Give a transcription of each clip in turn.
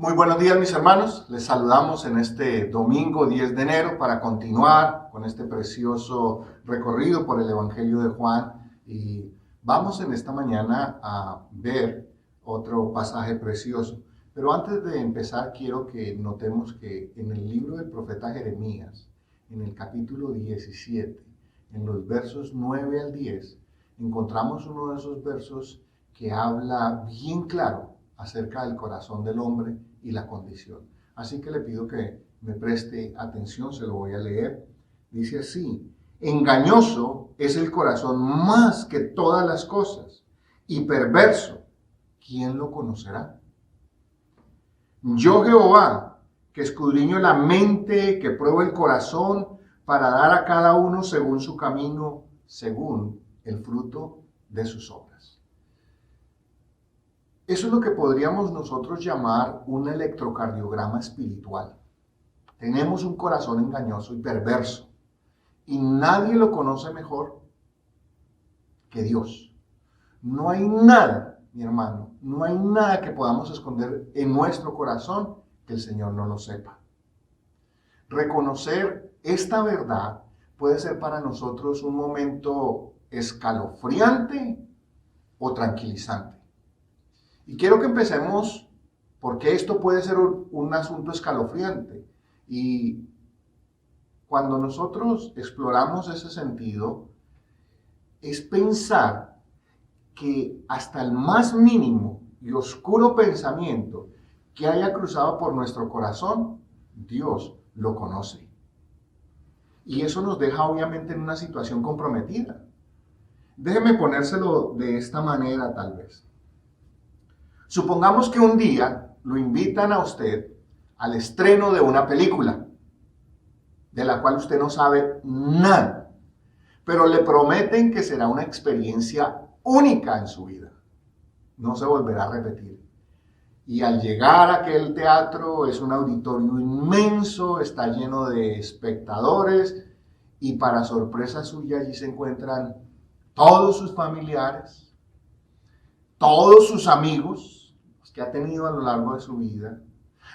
Muy buenos días, mis hermanos. Les saludamos en este domingo 10 de enero para continuar con este precioso recorrido por el Evangelio de Juan. Y vamos en esta mañana a ver otro pasaje precioso. Pero antes de empezar, quiero que notemos que en el libro del profeta Jeremías, en el capítulo 17, en los versos 9 al 10, encontramos uno de esos versos que habla bien claro acerca del corazón del hombre y la condición. Así que le pido que me preste atención, se lo voy a leer. Dice así: engañoso es el corazón más que todas las cosas, y perverso, ¿quién lo conocerá? Yo, Jehová, que escudriño la mente, que pruebo el corazón, para dar a cada uno según su camino, según el fruto de sus obras. Eso es lo que podríamos nosotros llamar un electrocardiograma espiritual. Tenemos un corazón engañoso y perverso, y nadie lo conoce mejor que Dios. No hay nada, mi hermano, no hay nada que podamos esconder en nuestro corazón que el Señor no lo sepa. Reconocer esta verdad puede ser para nosotros un momento escalofriante o tranquilizante. Y quiero que empecemos, porque esto puede ser un asunto escalofriante. Y cuando nosotros exploramos ese sentido, es pensar que hasta el más mínimo y oscuro pensamiento que haya cruzado por nuestro corazón, Dios lo conoce. Y eso nos deja obviamente en una situación comprometida. Déjeme ponérselo de esta manera tal vez. Supongamos que un día lo invitan a usted al estreno de una película, de la cual usted no sabe nada, pero le prometen que será una experiencia única en su vida. No se volverá a repetir. Y al llegar a aquel teatro es un auditorio inmenso, está lleno de espectadores, y para sorpresa suya allí se encuentran todos sus familiares, todos sus amigos, que ha tenido a lo largo de su vida,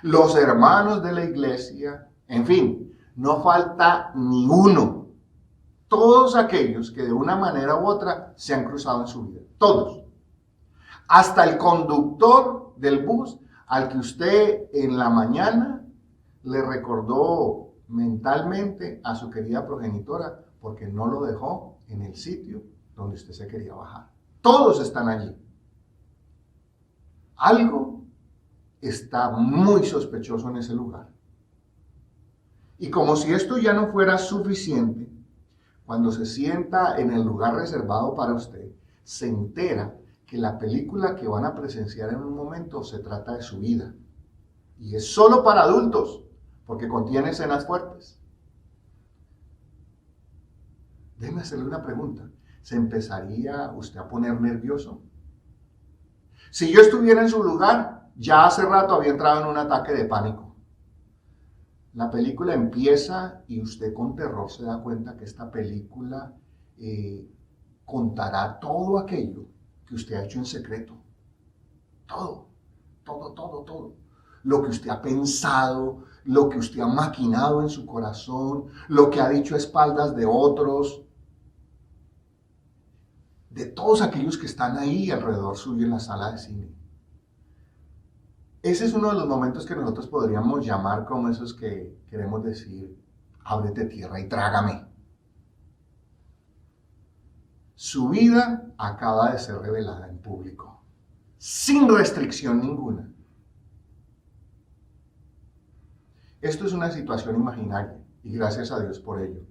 los hermanos de la iglesia, en fin, no falta ni uno. Todos aquellos que de una manera u otra se han cruzado en su vida, todos. Hasta el conductor del bus al que usted en la mañana le recordó mentalmente a su querida progenitora porque no lo dejó en el sitio donde usted se quería bajar. Todos están allí. Algo está muy sospechoso en ese lugar. Y como si esto ya no fuera suficiente, cuando se sienta en el lugar reservado para usted, se entera que la película que van a presenciar en un momento se trata de su vida. Y es solo para adultos, porque contiene escenas fuertes. Déjeme hacerle una pregunta. ¿Se empezaría usted a poner nervioso? Si yo estuviera en su lugar, ya hace rato había entrado en un ataque de pánico. La película empieza y usted con terror se da cuenta que esta película contará todo aquello que usted ha hecho en secreto. Todo. Lo que usted ha pensado, lo que usted ha maquinado en su corazón, lo que ha dicho a espaldas de otros, de todos aquellos que están ahí alrededor suyo en la sala de cine. Ese es uno de los momentos que nosotros podríamos llamar como esos que queremos decir: ábrete tierra y trágame. Su vida acaba de ser revelada en público, sin restricción ninguna. Esto es una situación imaginaria y gracias a Dios por ello.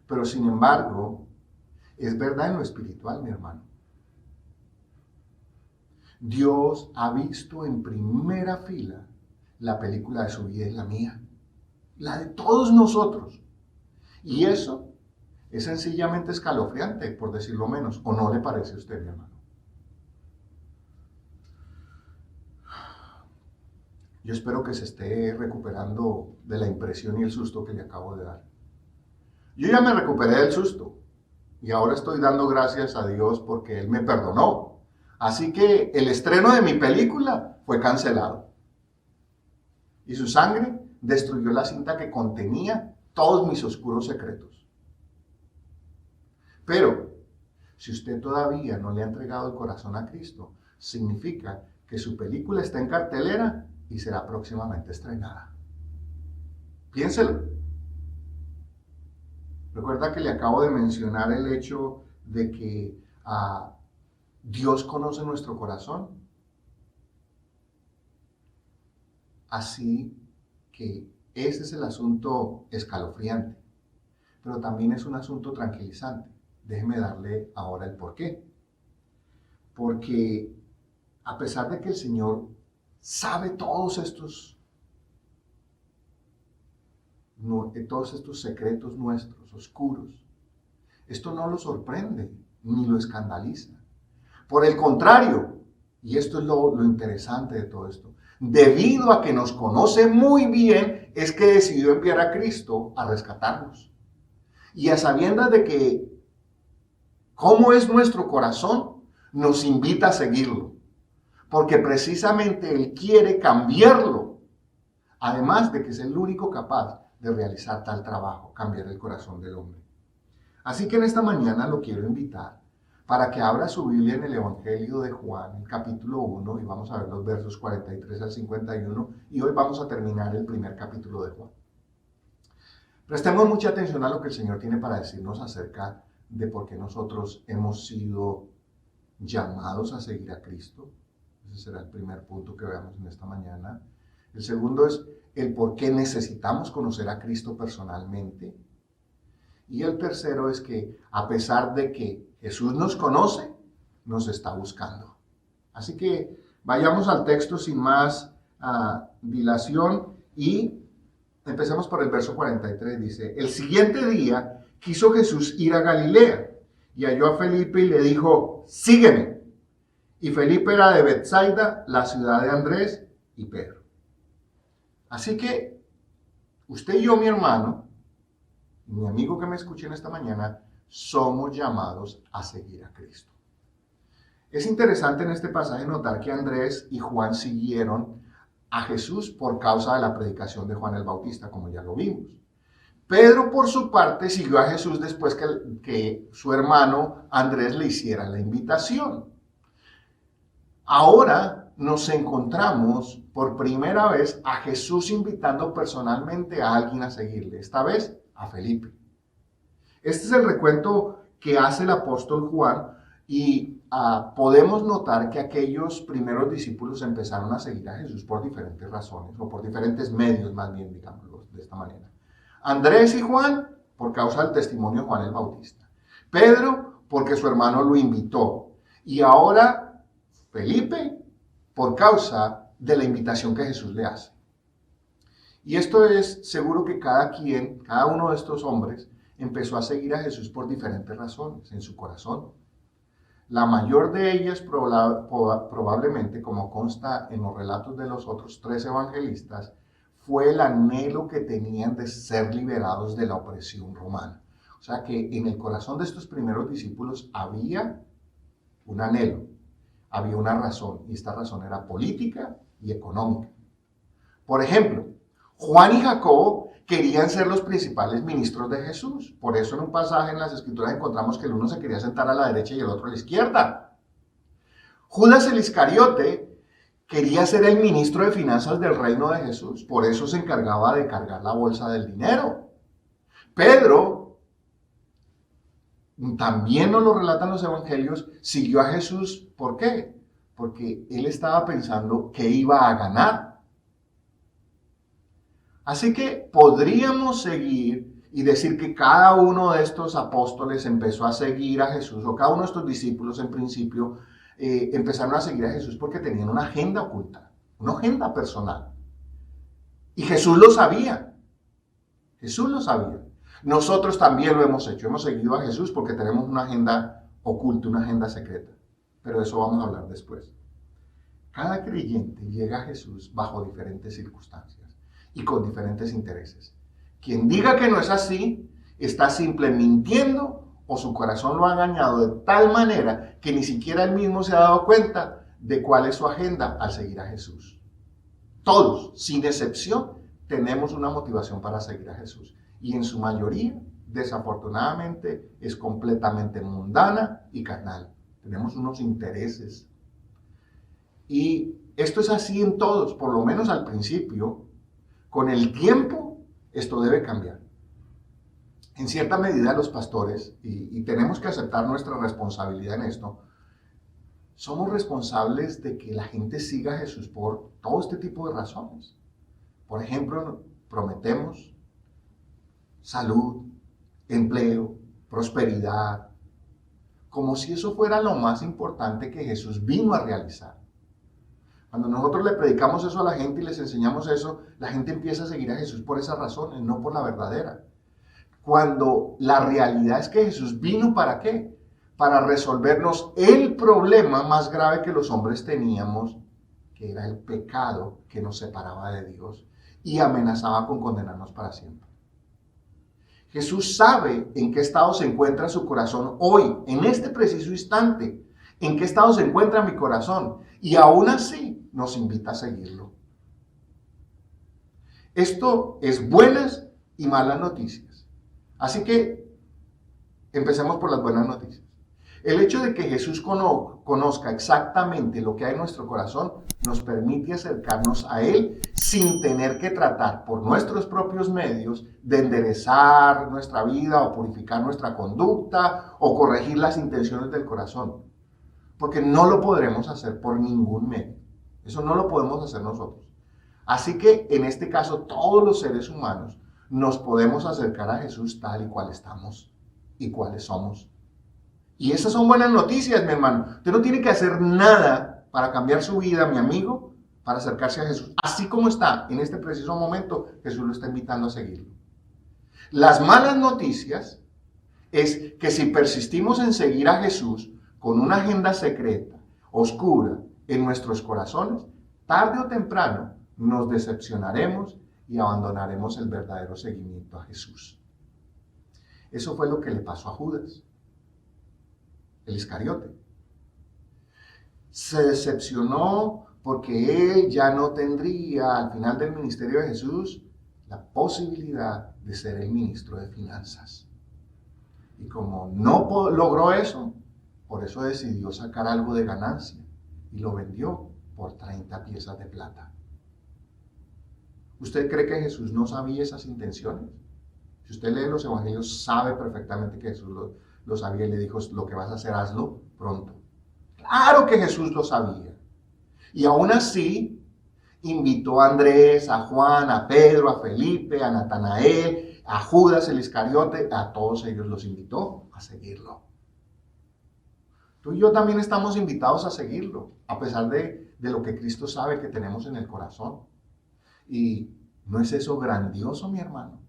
Pero sin embargo, es verdad en lo espiritual, mi hermano. Dios ha visto en primera fila la película de su vida y la mía, la de todos nosotros. Y eso es sencillamente escalofriante, por decirlo menos. ¿O no le parece a usted, mi hermano? Yo espero que se esté recuperando de la impresión y el susto que le acabo de dar. Yo ya me recuperé del susto y ahora estoy dando gracias a Dios porque Él me perdonó. Así que el estreno de mi película fue cancelado. y su sangre destruyó la cinta que contenía todos mis oscuros secretos. Pero si usted todavía no le ha entregado el corazón a Cristo, significa que su película está en cartelera y será próximamente estrenada. Piénselo. Recuerda que le acabo de mencionar el hecho de que Dios conoce nuestro corazón. Así que ese es el asunto escalofriante, pero también es un asunto tranquilizante. Déjeme darle ahora el porqué. Porque a pesar de que el Señor sabe todos estos secretos nuestros, oscuros, esto no lo sorprende ni lo escandaliza. Por el contrario, y esto es lo interesante de todo esto, debido a que nos conoce muy bien, es que decidió enviar a Cristo a rescatarnos. Y a sabiendas de que cómo es nuestro corazón, nos invita a seguirlo. Porque precisamente Él quiere cambiarlo. Además de que es el único capaz de realizar tal trabajo, cambiar el corazón del hombre. Así que en esta mañana lo quiero invitar para que abra su Biblia en el Evangelio de Juan, el capítulo 1, y vamos a ver los versos 43 al 51, y hoy vamos a terminar el primer capítulo de Juan. Prestemos mucha atención a lo que el Señor tiene para decirnos acerca de por qué nosotros hemos sido llamados a seguir a Cristo. Ese será el primer punto que veamos en esta mañana. El segundo es el por qué necesitamos conocer a Cristo personalmente. Y el tercero es que a pesar de que Jesús nos conoce, nos está buscando. Así que vayamos al texto sin más dilación y empecemos por el verso 43. Dice, el siguiente día quiso Jesús ir a Galilea y halló a Felipe y le dijo, sígueme. Y Felipe era de Betsaida, la ciudad de Andrés y Pedro. Así que usted y yo, mi hermano, mi amigo que me escuche en esta mañana, somos llamados a seguir a Cristo. Es interesante en este pasaje notar que Andrés y Juan siguieron a Jesús por causa de la predicación de Juan el Bautista, como ya lo vimos. Pedro, por su parte, siguió a Jesús después que su hermano Andrés le hiciera la invitación. Ahora nos encontramos por primera vez a Jesús invitando personalmente a alguien a seguirle, esta vez a Felipe. Este es el recuento que hace el apóstol Juan y podemos notar que aquellos primeros discípulos empezaron a seguir a Jesús por diferentes razones, o por diferentes medios más bien, digámoslo de esta manera. Andrés y Juan, por causa del testimonio de Juan el Bautista. Pedro, porque su hermano lo invitó. Y ahora Felipe, por causa de la invitación que Jesús le hace. Y esto es seguro que cada uno de estos hombres, empezó a seguir a Jesús por diferentes razones en su corazón. La mayor de ellas probablemente, como consta en los relatos de los otros 3 evangelistas, fue el anhelo que tenían de ser liberados de la opresión romana. O sea que en el corazón de estos primeros discípulos había un anhelo, había una razón, y esta razón era política y económica. Por ejemplo, Juan y Jacobo querían ser los principales ministros de Jesús. Por eso en un pasaje en las Escrituras encontramos que el uno se quería sentar a la derecha y el otro a la izquierda. Judas el Iscariote quería ser el ministro de finanzas del reino de Jesús. Por eso se encargaba de cargar la bolsa del dinero. Pedro, también nos lo relatan los evangelios, siguió a Jesús. ¿Por qué? Porque él estaba pensando que iba a ganar. Así que podríamos seguir y decir que cada uno de estos apóstoles empezó a seguir a Jesús, o cada uno de estos discípulos en principio empezaron a seguir a Jesús porque tenían una agenda oculta, una agenda personal. Y Jesús lo sabía. Jesús lo sabía. Nosotros también lo hemos hecho. Hemos seguido a Jesús porque tenemos una agenda oculta, una agenda secreta. Pero de eso vamos a hablar después. Cada creyente llega a Jesús bajo diferentes circunstancias y con diferentes intereses. Quien diga que no es así, está simple mintiendo o su corazón lo ha engañado de tal manera que ni siquiera él mismo se ha dado cuenta de cuál es su agenda al seguir a Jesús. todos, sin excepción, tenemos una motivación para seguir a Jesús. Y en su mayoría, desafortunadamente, es completamente mundana y carnal. Tenemos unos intereses. Y esto es así en todos, por lo menos al principio. Con el tiempo, esto debe cambiar. En cierta medida, los pastores, y tenemos que aceptar nuestra responsabilidad en esto, somos responsables de que la gente siga a Jesús por todo este tipo de razones. Por ejemplo, prometemos salud, empleo, prosperidad, como si eso fuera lo más importante que Jesús vino a realizar. Cuando nosotros le predicamos eso a la gente y les enseñamos eso, la gente empieza a seguir a Jesús por esas razones, no por la verdadera. Cuando la realidad es que Jesús vino ¿para qué? Para resolvernos el problema más grave que los hombres teníamos, que era el pecado que nos separaba de Dios y amenazaba con condenarnos para siempre. Jesús sabe en qué estado se encuentra su corazón hoy, en este preciso instante, en qué estado se encuentra mi corazón, y aún así nos invita a seguirlo. Esto es buenas y malas noticias. Así que empecemos por las buenas noticias. El hecho de que Jesús conozca exactamente lo que hay en nuestro corazón nos permite acercarnos a Él sin tener que tratar por nuestros propios medios de enderezar nuestra vida o purificar nuestra conducta o corregir las intenciones del corazón. Porque no lo podremos hacer por ningún medio. Eso no lo podemos hacer nosotros. Así que en este caso todos los seres humanos nos podemos acercar a Jesús tal y cual estamos y cuáles somos. Y esas son buenas noticias, mi hermano. Usted no tiene que hacer nada para cambiar su vida, mi amigo, para acercarse a Jesús. Así como está en este preciso momento, Jesús lo está invitando a seguirlo. Las malas noticias es que si persistimos en seguir a Jesús con una agenda secreta, oscura, en nuestros corazones, tarde o temprano nos decepcionaremos y abandonaremos el verdadero seguimiento a Jesús. Eso fue lo que le pasó a Judas, el Iscariote. Se decepcionó porque él ya no tendría al final del ministerio de Jesús la posibilidad de ser el ministro de finanzas. Y como no logró eso, por eso decidió sacar algo de ganancia y lo vendió por 30 piezas de plata. ¿Usted cree que Jesús no sabía esas intenciones? Si usted lee los evangelios, sabe perfectamente que Jesús lo sabía y le dijo, lo que vas a hacer, hazlo pronto. Claro que Jesús lo sabía. Y aún así, invitó a Andrés, a Juan, a Pedro, a Felipe, a Natanael, a Judas el Iscariote, a todos ellos los invitó a seguirlo. Tú y yo también estamos invitados a seguirlo, a pesar de lo que Cristo sabe que tenemos en el corazón. Y ¿no es eso grandioso, mi hermano?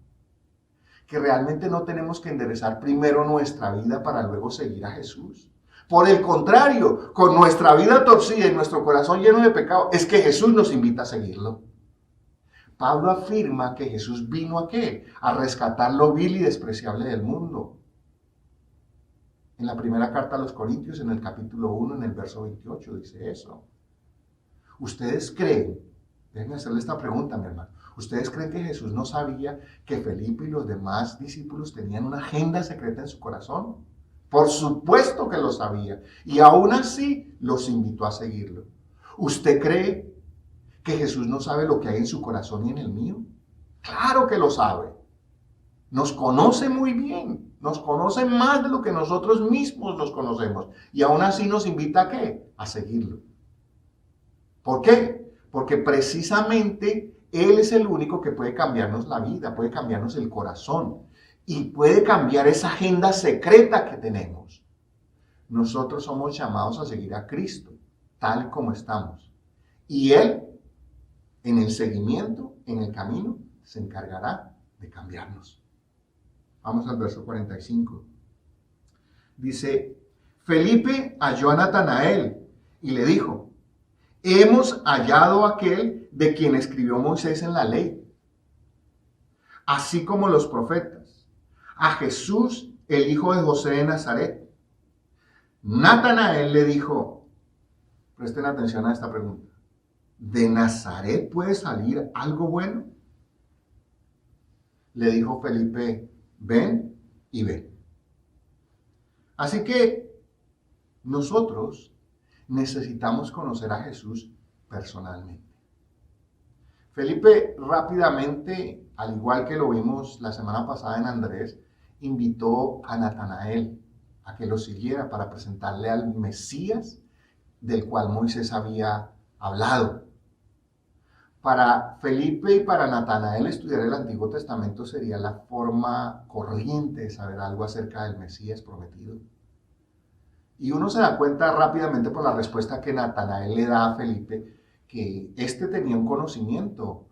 Que realmente no tenemos que enderezar primero nuestra vida para luego seguir a Jesús. Por el contrario, con nuestra vida torcida y nuestro corazón lleno de pecado, es que Jesús nos invita a seguirlo. Pablo afirma que Jesús vino ¿a qué? A rescatar lo vil y despreciable del mundo. En la primera carta a los Corintios, en el capítulo 1, en el verso 28, dice eso. ¿Ustedes creen? Déjenme hacerle esta pregunta, mi hermano. ¿Ustedes creen que Jesús no sabía que Felipe y los demás discípulos tenían una agenda secreta en su corazón? Por supuesto que lo sabía. Y aún así los invitó a seguirlo. ¿Usted cree que Jesús no sabe lo que hay en su corazón y en el mío? Claro que lo sabe. Nos conoce muy bien. Nos conoce más de lo que nosotros mismos nos conocemos. Y aún así nos invita ¿a qué? A seguirlo. ¿Por qué? Porque precisamente Él es el único que puede cambiarnos la vida, puede cambiarnos el corazón y puede cambiar esa agenda secreta que tenemos. Nosotros somos llamados a seguir a Cristo, tal como estamos. Y Él, en el seguimiento, en el camino, se encargará de cambiarnos. Vamos al verso 45. Dice, Felipe halló a Natanael y le dijo, hemos hallado a aquel de quien escribió Moisés en la ley, así como los profetas, a Jesús, el hijo de José de Nazaret. Natanael le dijo, presten atención a esta pregunta, ¿de Nazaret puede salir algo bueno? Le dijo Felipe, ven y ve. Así que nosotros necesitamos conocer a Jesús personalmente. Felipe rápidamente, al igual que lo vimos la semana pasada en Andrés, invitó a Natanael a que lo siguiera para presentarle al Mesías del cual Moisés había hablado. Para Felipe y para Natanael estudiar el Antiguo Testamento sería la forma corriente de saber algo acerca del Mesías prometido. Y uno se da cuenta rápidamente por la respuesta que Natanael le da a Felipe, que éste tenía un conocimiento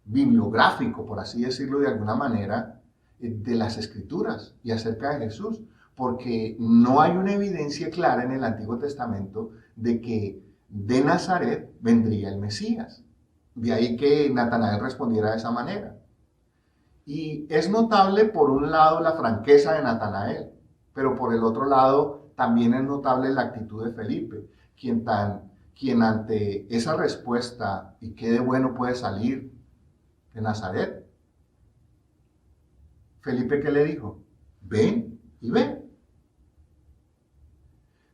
bibliográfico, por así decirlo de alguna manera, de las Escrituras y acerca de Jesús, porque no hay una evidencia clara en el Antiguo Testamento de que de Nazaret vendría el Mesías. De ahí que Natanael respondiera de esa manera. Y es notable, por un lado, la franqueza de Natanael, pero por el otro lado, también es notable la actitud de Felipe, quien ante esa respuesta, ¿y qué de bueno puede salir de Nazaret? Felipe, ¿qué le dijo? Ven y ve.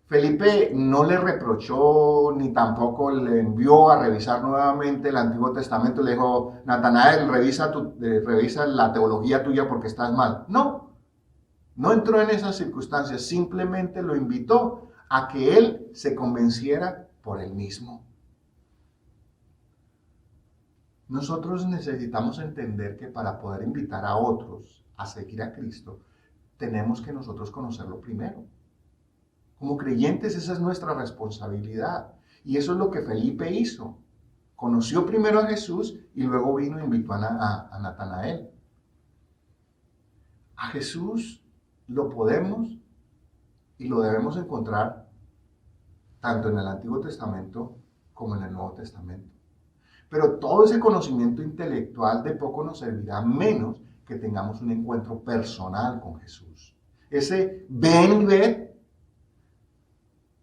Felipe no le reprochó ni tampoco le envió a revisar nuevamente el Antiguo Testamento. Le dijo, Natanael, revisa la teología tuya porque estás mal. No entró en esas circunstancias, simplemente lo invitó a que él se convenciera por él mismo. Nosotros necesitamos entender que para poder invitar a otros a seguir a Cristo, tenemos que nosotros conocerlo primero. Como creyentes, esa es nuestra responsabilidad. Y eso es lo que Felipe hizo. Conoció primero a Jesús y luego vino e invitó a Natanael. A Jesús lo podemos y lo debemos encontrar tanto en el Antiguo Testamento como en el Nuevo Testamento. Pero todo ese conocimiento intelectual de poco nos servirá, menos que tengamos un encuentro personal con Jesús. Ese ven y ve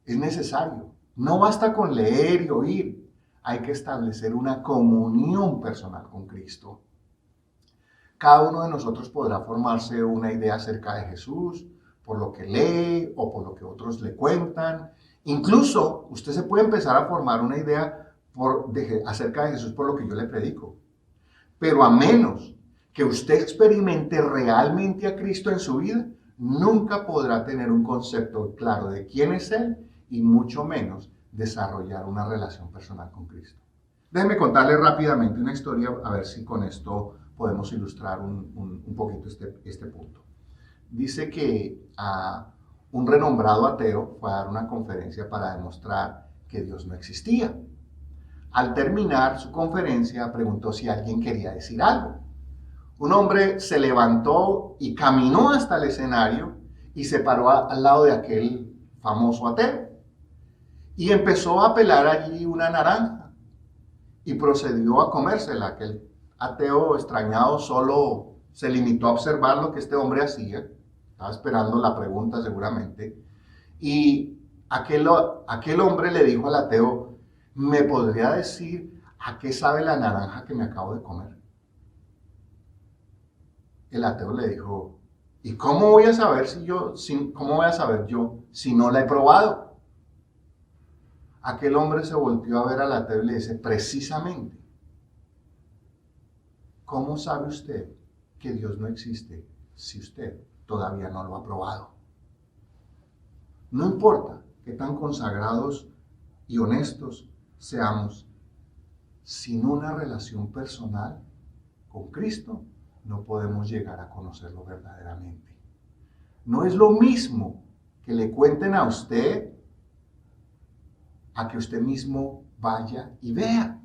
es necesario. No basta con leer y oír. Hay que establecer una comunión personal con Cristo. Cada uno de nosotros podrá formarse una idea acerca de Jesús por lo que lee o por lo que otros le cuentan. Incluso usted se puede empezar a formar una idea acerca de Jesús por lo que yo le predico. Pero a menos que usted experimente realmente a Cristo en su vida, nunca podrá tener un concepto claro de quién es Él y mucho menos desarrollar una relación personal con Cristo. Déjenme contarle rápidamente una historia, a ver si con esto podemos ilustrar un poquito este punto. Dice que un renombrado ateo fue a dar una conferencia para demostrar que Dios no existía. Al terminar su conferencia, preguntó si alguien quería decir algo. Un hombre se levantó y caminó hasta el escenario y se paró al lado de aquel famoso ateo. Y empezó a pelar allí una naranja y procedió a comérsela. Aquel ateo extrañado solo se limitó a observar lo que este hombre hacía. Estaba esperando la pregunta seguramente. Y aquel hombre le dijo al ateo, ¿me podría decir a qué sabe la naranja que me acabo de comer? El ateo le dijo, ¿y cómo voy a saber cómo voy a saber yo si no la he probado? Aquel hombre se volvió a ver al ateo y le dice, precisamente, ¿cómo sabe usted que Dios no existe si usted todavía no lo ha probado? No importa qué tan consagrados y honestos seamos, sin una relación personal con Cristo, no podemos llegar a conocerlo verdaderamente. No es lo mismo que le cuenten a usted a que usted mismo vaya y vea.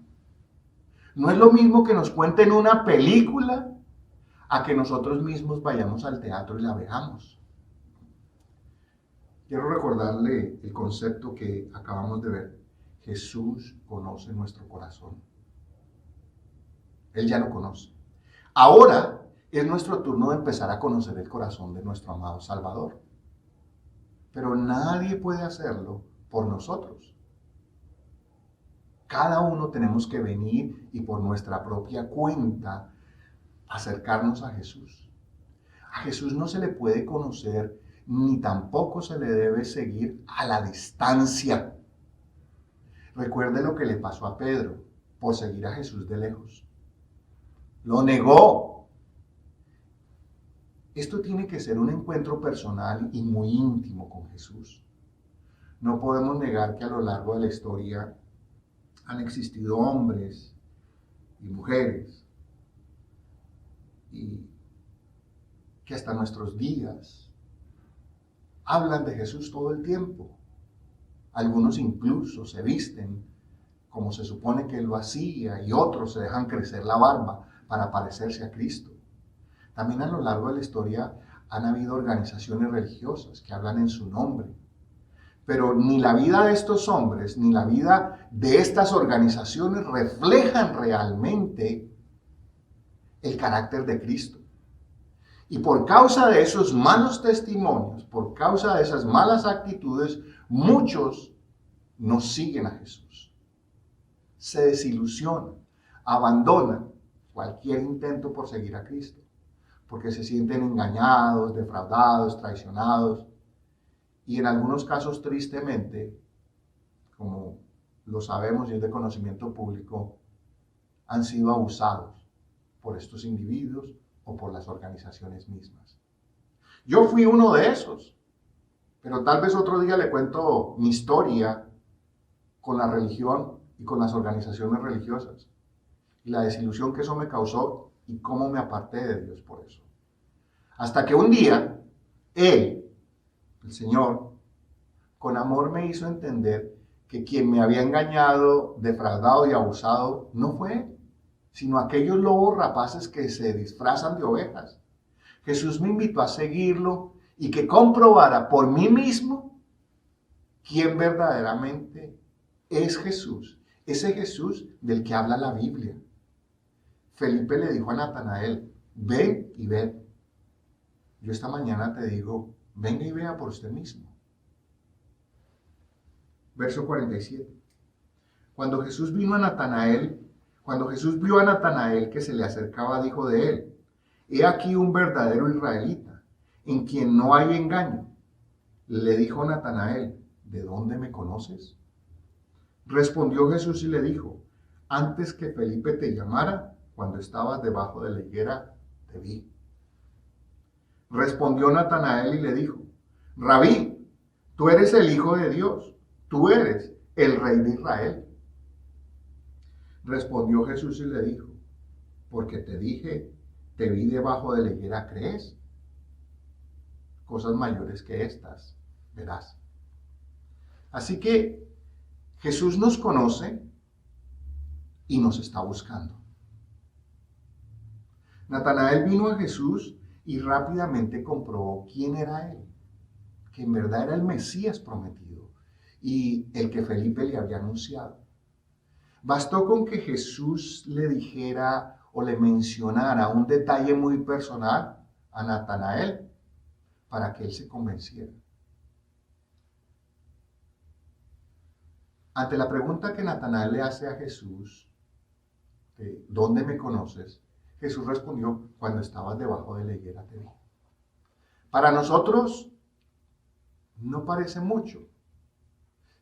No es lo mismo que nos cuenten una película a que nosotros mismos vayamos al teatro y la veamos. Quiero recordarle el concepto que acabamos de ver. Jesús conoce nuestro corazón. Él ya lo conoce. Ahora es nuestro turno de empezar a conocer el corazón de nuestro amado Salvador. Pero nadie puede hacerlo por nosotros. Cada uno tenemos que venir y por nuestra propia cuenta acercarnos a Jesús. A Jesús no se le puede conocer ni tampoco se le debe seguir a la distancia. Recuerde lo que le pasó a Pedro por seguir a Jesús de lejos. Lo negó. Esto tiene que ser un encuentro personal y muy íntimo con Jesús. No podemos negar que a lo largo de la historia han existido hombres y mujeres y que hasta nuestros días hablan de Jesús todo el tiempo. Algunos incluso se visten como se supone que él lo hacía y otros se dejan crecer la barba para parecerse a Cristo. También a lo largo de la historia han habido organizaciones religiosas que hablan en su nombre. Pero ni la vida de estos hombres, ni la vida de estas organizaciones reflejan realmente el carácter de Cristo. Y por causa de esos malos testimonios, por causa de esas malas actitudes, muchos no siguen a Jesús. Se desilusionan, abandonan cualquier intento por seguir a Cristo, porque se sienten engañados, defraudados, traicionados. Y en algunos casos, tristemente, como lo sabemos y es de conocimiento público, han sido abusados por estos individuos o por las organizaciones mismas. Yo fui uno de esos, pero tal vez otro día le cuento mi historia con la religión y con las organizaciones religiosas, y la desilusión que eso me causó y cómo me aparté de Dios por eso. Hasta que un día, Él, el Señor, con amor me hizo entender que quien me había engañado, defraudado y abusado no fue Él, sino aquellos lobos rapaces que se disfrazan de ovejas. Jesús me invitó a seguirlo y que comprobara por mí mismo quién verdaderamente es Jesús, ese Jesús del que habla la Biblia. Felipe le dijo a Natanael, ven y ve. Yo esta mañana te digo, venga y vea por usted mismo. Verso 47. Cuando Jesús vio a Natanael que se le acercaba, dijo de él, he aquí un verdadero israelita, en quien no hay engaño. Le dijo Natanael, ¿de dónde me conoces? Respondió Jesús y le dijo, antes que Felipe te llamara, cuando estabas debajo de la higuera, te vi. Respondió Natanael y le dijo, Rabí, tú eres el Hijo de Dios, tú eres el Rey de Israel. Respondió Jesús y le dijo, porque te dije, te vi debajo de la higuera, ¿crees? Cosas mayores que estas verás. Así que Jesús nos conoce y nos está buscando. Natanael vino a Jesús y rápidamente comprobó quién era él, que en verdad era el Mesías prometido y el que Felipe le había anunciado. Bastó con que Jesús le dijera o le mencionara un detalle muy personal a Natanael para que él se convenciera. Ante la pregunta que Natanael le hace a Jesús, ¿dónde me conoces?, Jesús respondió, cuando estabas debajo de la higuera te vi. Para nosotros no parece mucho.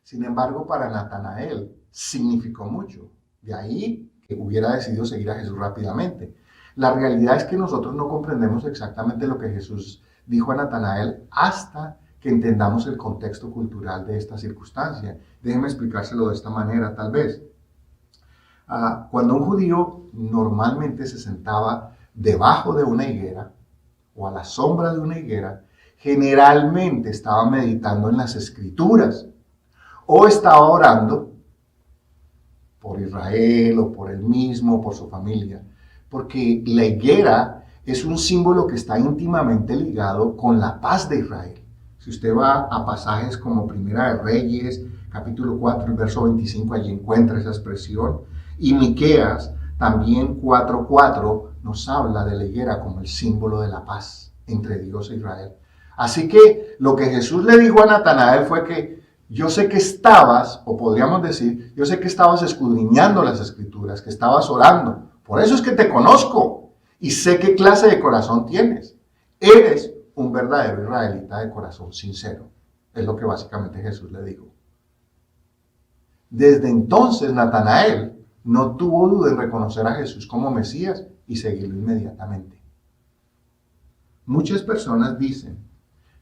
Sin embargo, para Natanael significó mucho. De ahí que hubiera decidido seguir a Jesús rápidamente. La realidad es que nosotros no comprendemos exactamente lo que Jesús dijo a Natanael hasta que entendamos el contexto cultural de esta circunstancia. Déjenme explicárselo de esta manera, tal vez. Cuando un judío normalmente se sentaba debajo de una higuera o a la sombra de una higuera, generalmente estaba meditando en las Escrituras o estaba orando por Israel o por él mismo, por su familia, porque la higuera es un símbolo que está íntimamente ligado con la paz de Israel. Si usted va a pasajes como Primera de Reyes, capítulo 4, el verso 25, allí encuentra esa expresión. Y Miqueas, también 4:4, nos habla de la higuera como el símbolo de la paz entre Dios e Israel. Así que lo que Jesús le dijo a Natanael fue que yo sé que estabas, o podríamos decir, yo sé que estabas escudriñando las escrituras, que estabas orando. Por eso es que te conozco y sé qué clase de corazón tienes. Eres un verdadero israelita de corazón sincero. Es lo que básicamente Jesús le dijo. Desde entonces Natanael no tuvo duda en reconocer a Jesús como Mesías y seguirlo inmediatamente. Muchas personas dicen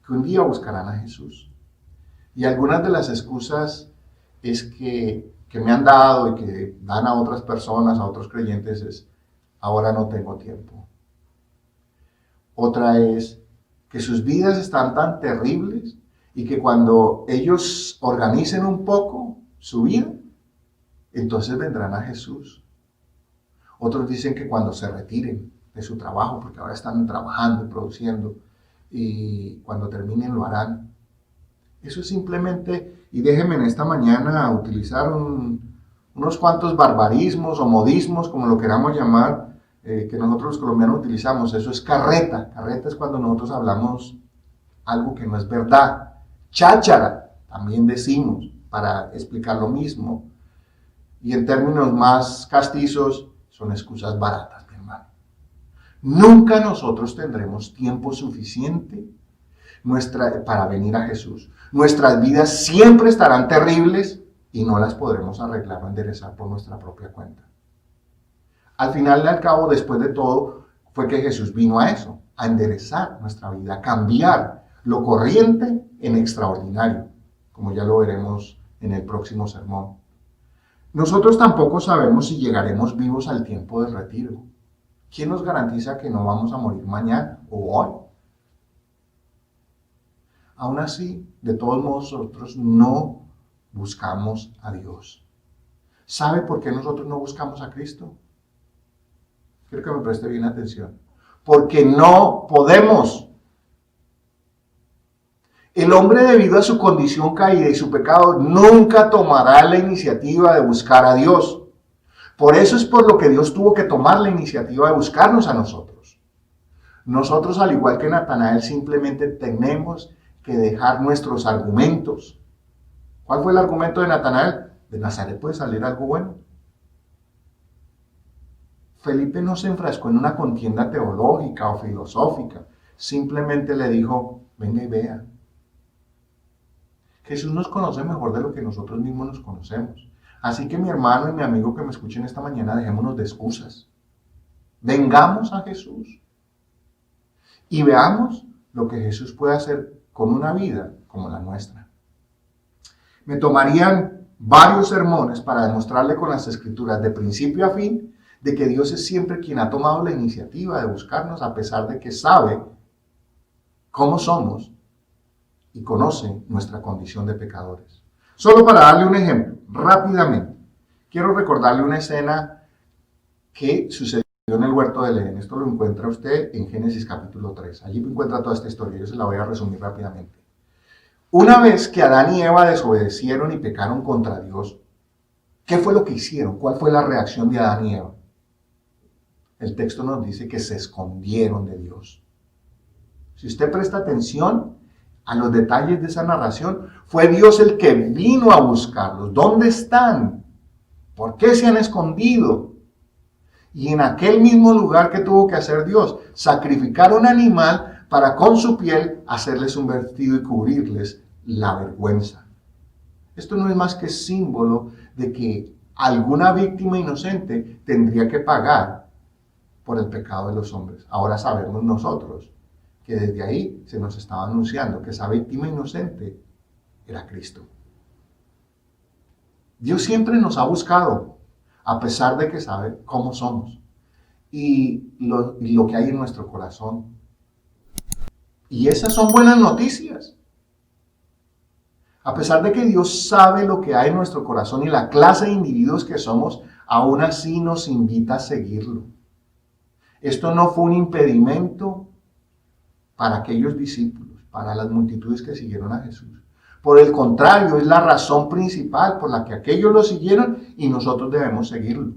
que un día buscarán a Jesús. Y algunas de las excusas es que me han dado y que dan a otras personas, a otros creyentes, es: ahora no tengo tiempo. Otra es que sus vidas están tan terribles y que cuando ellos organicen un poco su vida, entonces vendrán a Jesús. Otros dicen que cuando se retiren de su trabajo, porque ahora están trabajando y produciendo, y cuando terminen lo harán. Eso es simplemente, y déjenme en esta mañana utilizar unos cuantos barbarismos o modismos, como lo queramos llamar, que nosotros los colombianos utilizamos. Eso es carreta. Carreta es cuando nosotros hablamos algo que no es verdad. Cháchara, también decimos, para explicar lo mismo. Y en términos más castizos, son excusas baratas, mi hermano. Nunca nosotros tendremos tiempo suficiente para venir a Jesús. Nuestras vidas siempre estarán terribles y no las podremos arreglar o enderezar por nuestra propia cuenta. Al final y al cabo, después de todo, fue que Jesús vino a eso, a enderezar nuestra vida, a cambiar lo corriente en extraordinario, como ya lo veremos en el próximo sermón. Nosotros tampoco sabemos si llegaremos vivos al tiempo del retiro. ¿Quién nos garantiza que no vamos a morir mañana o hoy? Aún así, de todos modos, nosotros no buscamos a Dios. ¿Sabe por qué nosotros no buscamos a Cristo? Quiero que me preste bien atención. Porque no podemos. El hombre, debido a su condición caída y su pecado, nunca tomará la iniciativa de buscar a Dios. Por eso es por lo que Dios tuvo que tomar la iniciativa de buscarnos a nosotros. Nosotros, al igual que Natanael, simplemente tenemos que dejar nuestros argumentos. ¿Cuál fue el argumento de Natanael? De Nazaret puede salir algo bueno. Felipe no se enfrascó en una contienda teológica o filosófica. Simplemente le dijo: venga y vea. Jesús nos conoce mejor de lo que nosotros mismos nos conocemos. Así que mi hermano y mi amigo que me escuchen esta mañana, dejémonos de excusas. Vengamos a Jesús y veamos lo que Jesús puede hacer con una vida como la nuestra. Me tomarían varios sermones para demostrarle con las Escrituras de principio a fin de que Dios es siempre quien ha tomado la iniciativa de buscarnos, a pesar de que sabe cómo somos y conoce nuestra condición de pecadores. Solo para darle un ejemplo, rápidamente, quiero recordarle una escena que sucedió en el huerto del Edén. Esto lo encuentra usted en Génesis capítulo 3. Allí encuentra toda esta historia, yo se la voy a resumir rápidamente. Una vez que Adán y Eva desobedecieron y pecaron contra Dios, ¿qué fue lo que hicieron? ¿Cuál fue la reacción de Adán y Eva? El texto nos dice que se escondieron de Dios. Si usted presta atención a los detalles de esa narración, fue Dios el que vino a buscarlos. ¿Dónde están? ¿Por qué se han escondido? Y en aquel mismo lugar que tuvo que hacer Dios, sacrificar un animal para con su piel hacerles un vestido y cubrirles la vergüenza. Esto no es más que símbolo de que alguna víctima inocente tendría que pagar por el pecado de los hombres. Ahora sabemos nosotros que desde ahí se nos estaba anunciando que esa víctima inocente era Cristo. Dios siempre nos ha buscado, a pesar de que sabe cómo somos y lo que hay en nuestro corazón. Y esas son buenas noticias. A pesar de que Dios sabe lo que hay en nuestro corazón y la clase de individuos que somos, aún así nos invita a seguirlo. Esto no fue un impedimento para aquellos discípulos, para las multitudes que siguieron a Jesús. Por el contrario, es la razón principal por la que aquellos lo siguieron y nosotros debemos seguirlo.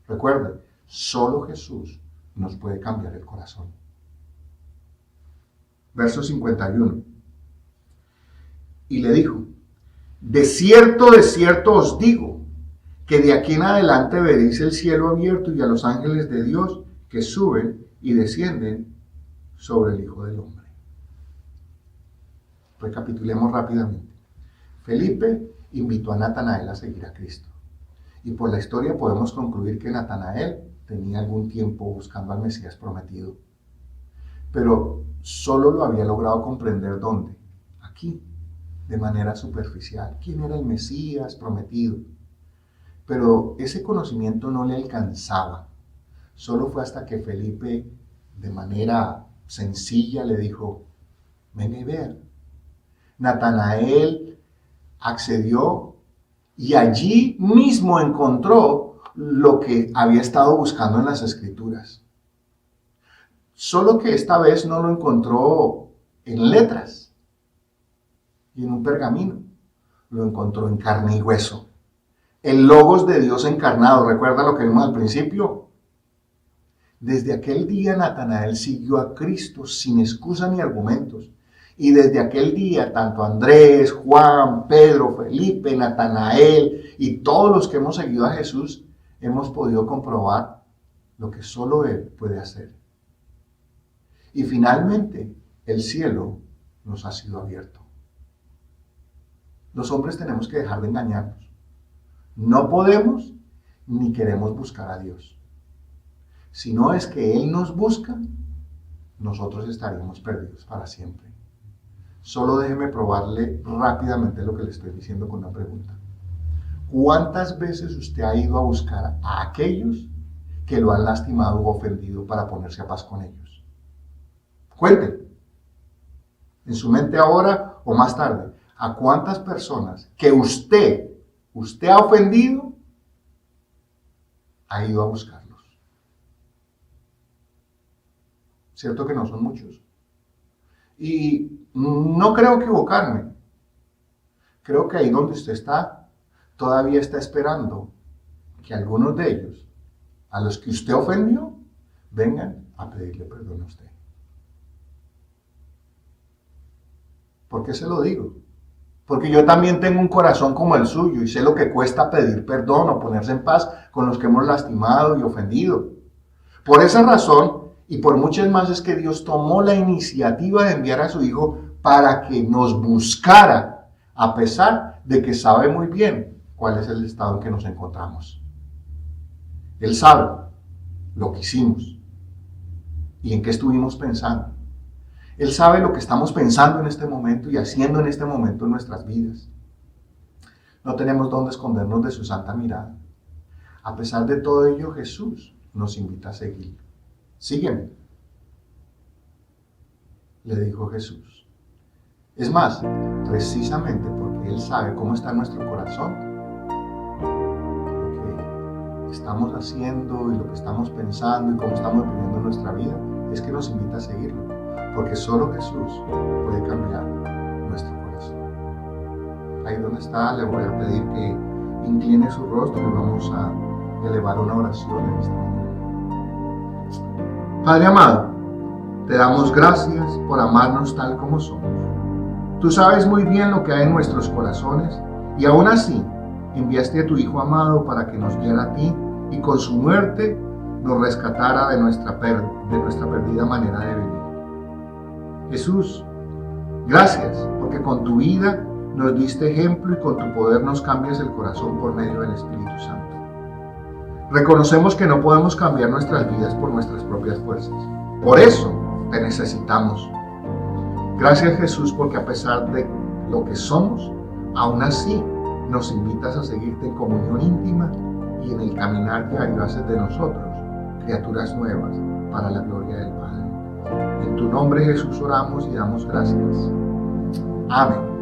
Recuerden, solo Jesús nos puede cambiar el corazón. Verso 51. Y le dijo: de cierto os digo, que de aquí en adelante veréis el cielo abierto y a los ángeles de Dios que suben y descienden sobre el Hijo del Hombre. Recapitulemos rápidamente. Felipe invitó a Natanael a seguir a Cristo. Y por la historia podemos concluir que Natanael tenía algún tiempo buscando al Mesías prometido. Pero solo lo había logrado comprender ¿dónde? Aquí, de manera superficial. ¿Quién era el Mesías prometido? Pero ese conocimiento no le alcanzaba. Solo fue hasta que Felipe, de manera sencilla, le dijo, ven y vea. Natanael accedió y allí mismo encontró lo que había estado buscando en las Escrituras. Solo que esta vez no lo encontró en letras y en un pergamino. Lo encontró en carne y hueso. El Logos de Dios encarnado. ¿Recuerda lo que vimos al principio? Desde aquel día Natanael siguió a Cristo sin excusa ni argumentos. Y desde aquel día, tanto Andrés, Juan, Pedro, Felipe, Natanael y todos los que hemos seguido a Jesús, hemos podido comprobar lo que solo Él puede hacer. Y finalmente, el cielo nos ha sido abierto. Los hombres tenemos que dejar de engañarnos. No podemos ni queremos buscar a Dios. Si no es que Él nos busca, nosotros estaríamos perdidos para siempre. Solo déjeme probarle rápidamente lo que le estoy diciendo con una pregunta. ¿Cuántas veces usted ha ido a buscar a aquellos que lo han lastimado u ofendido para ponerse a paz con ellos? Cuenten, en su mente ahora o más tarde, ¿a cuántas personas que usted ha ofendido ha ido a buscarlos? Cierto que no son muchos. Y no creo equivocarme. Creo que ahí donde usted está, todavía está esperando que algunos de ellos, a los que usted ofendió, vengan a pedirle perdón a usted. ¿Por qué se lo digo? Porque yo también tengo un corazón como el suyo y sé lo que cuesta pedir perdón o ponerse en paz con los que hemos lastimado y ofendido. Por esa razón y por muchas más es que Dios tomó la iniciativa de enviar a su Hijo para que nos buscara, a pesar de que sabe muy bien cuál es el estado en que nos encontramos. Él sabe lo que hicimos y en qué estuvimos pensando. Él sabe lo que estamos pensando en este momento y haciendo en este momento en nuestras vidas. No tenemos dónde escondernos de su santa mirada. A pesar de todo ello, Jesús nos invita a seguirlo. Sígueme, le dijo Jesús. Es más, precisamente porque Él sabe cómo está nuestro corazón, lo que estamos haciendo y lo que estamos pensando y cómo estamos viviendo nuestra vida, es que nos invita a seguirlo. Porque solo Jesús puede cambiar nuestro corazón. Ahí donde está, le voy a pedir que incline su rostro y vamos a elevar una oración en esta mañana. Padre amado, te damos gracias por amarnos tal como somos. Tú sabes muy bien lo que hay en nuestros corazones y aún así enviaste a tu Hijo amado para que nos guiara a ti y con su muerte nos rescatara de nuestra perdida manera de vivir. Jesús, gracias porque con tu vida nos diste ejemplo y con tu poder nos cambias el corazón por medio del Espíritu Santo. Reconocemos que no podemos cambiar nuestras vidas por nuestras propias fuerzas. Por eso te necesitamos. Gracias Jesús porque a pesar de lo que somos, aún así nos invitas a seguirte en comunión íntima y en el caminar diario haces de nosotros criaturas nuevas para la gloria del Padre. En tu nombre Jesús oramos y damos gracias. Amén.